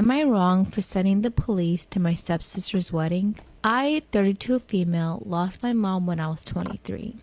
Am I wrong for sending the police to my stepsister's wedding? I, 32 female, lost my mom when I was 23.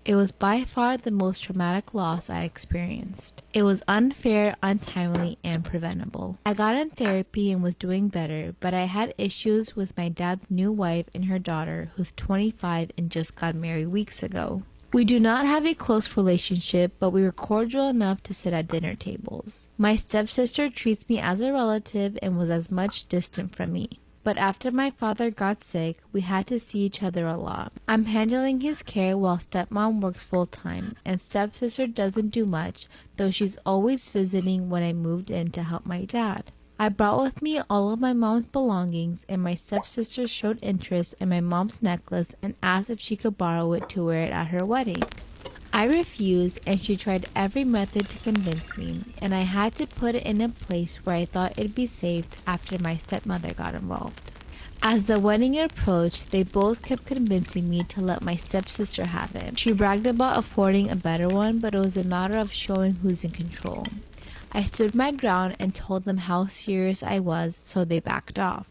It was by far the most traumatic loss I experienced. It was unfair, untimely, and preventable. I got in therapy and was doing better, but I had issues with my dad's new wife and her daughter, who's 25 and just got married weeks ago. We do not have a close relationship, but we were cordial enough to sit at dinner tables. My stepsister treats me as a relative and was as much distant from me. But after my father got sick, we had to see each other a lot. I'm handling his care while stepmom works full-time, and stepsister doesn't do much, though she's always visiting when I moved in to help my dad. I brought with me all of my mom's belongings, and my stepsister showed interest in my mom's necklace and asked if she could borrow it to wear it at her wedding. I refused, and she tried every method to convince me, and I had to put it in a place where I thought it'd be safe after my stepmother got involved. As the wedding approached, they both kept convincing me to let my stepsister have it. She bragged about affording a better one, but it was a matter of showing who's in control. I stood my ground and told them how serious I was, so they backed off.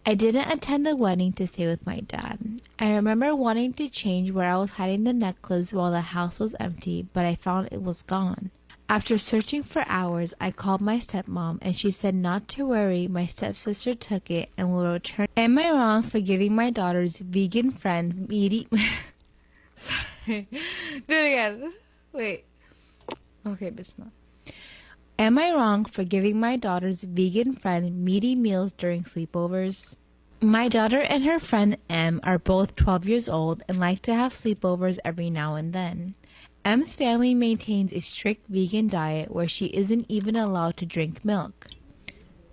I didn't attend the wedding to stay with my dad. I remember wanting to change where I was hiding the necklace while the house was empty, but I found it was gone. After searching for hours, I called my stepmom and she said not to worry, my stepsister took it and will return. Am I wrong for giving my daughter's vegan friend meaty... Sorry. Do it again. Wait. Okay, Bismillah. Am I wrong for giving my daughter's vegan friend meaty meals during sleepovers? My daughter and her friend M are both 12 years old and like to have sleepovers every now and then. M's family maintains a strict vegan diet where she isn't even allowed to drink milk.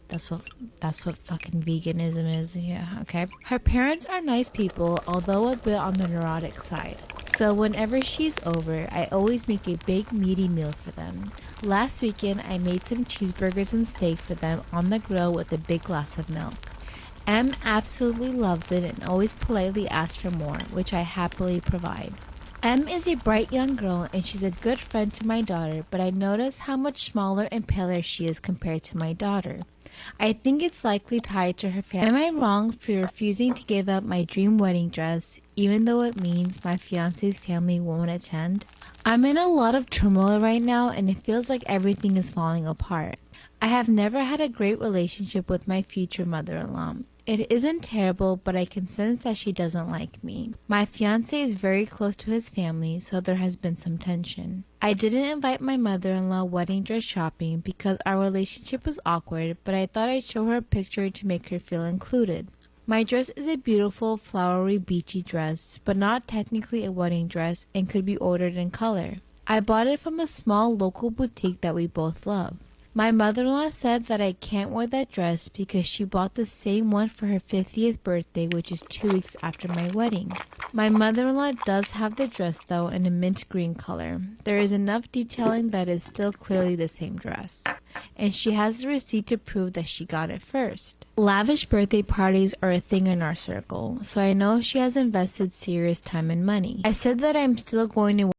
That's what fucking veganism is, yeah, okay. Her parents are nice people, although a bit on the neurotic side. So whenever she's over, I always make a big meaty meal for them. Last weekend, I made some cheeseburgers and steak for them on the grill with a big glass of milk. M absolutely loves it and always politely asks for more, which I happily provide. M is a bright young girl and she's a good friend to my daughter, but I notice how much smaller and paler she is compared to my daughter. I think it's likely tied to her family. Am I wrong for refusing to give up my dream wedding dress, even though it means my fiance's family won't attend? I'm in a lot of turmoil right now and it feels like everything is falling apart. I have never had a great relationship with my future mother-in-law. It isn't terrible, but I can sense that she doesn't like me. My fiancé is very close to his family, so there has been some tension. I didn't invite my mother-in-law wedding dress shopping because our relationship was awkward, but I thought I'd show her a picture to make her feel included. My dress is a beautiful, flowery, beachy dress, but not technically a wedding dress and could be ordered in color. I bought it from a small local boutique that we both love. My mother-in-law said that I can't wear that dress because she bought the same one for her 50th birthday, which is 2 weeks after my wedding. My mother-in-law does have the dress though in a mint green color. There is enough detailing that is still clearly the same dress. And she has the receipt to prove that she got it first. Lavish birthday parties are a thing in our circle, so I know she has invested serious time and money. I said that I'm still going to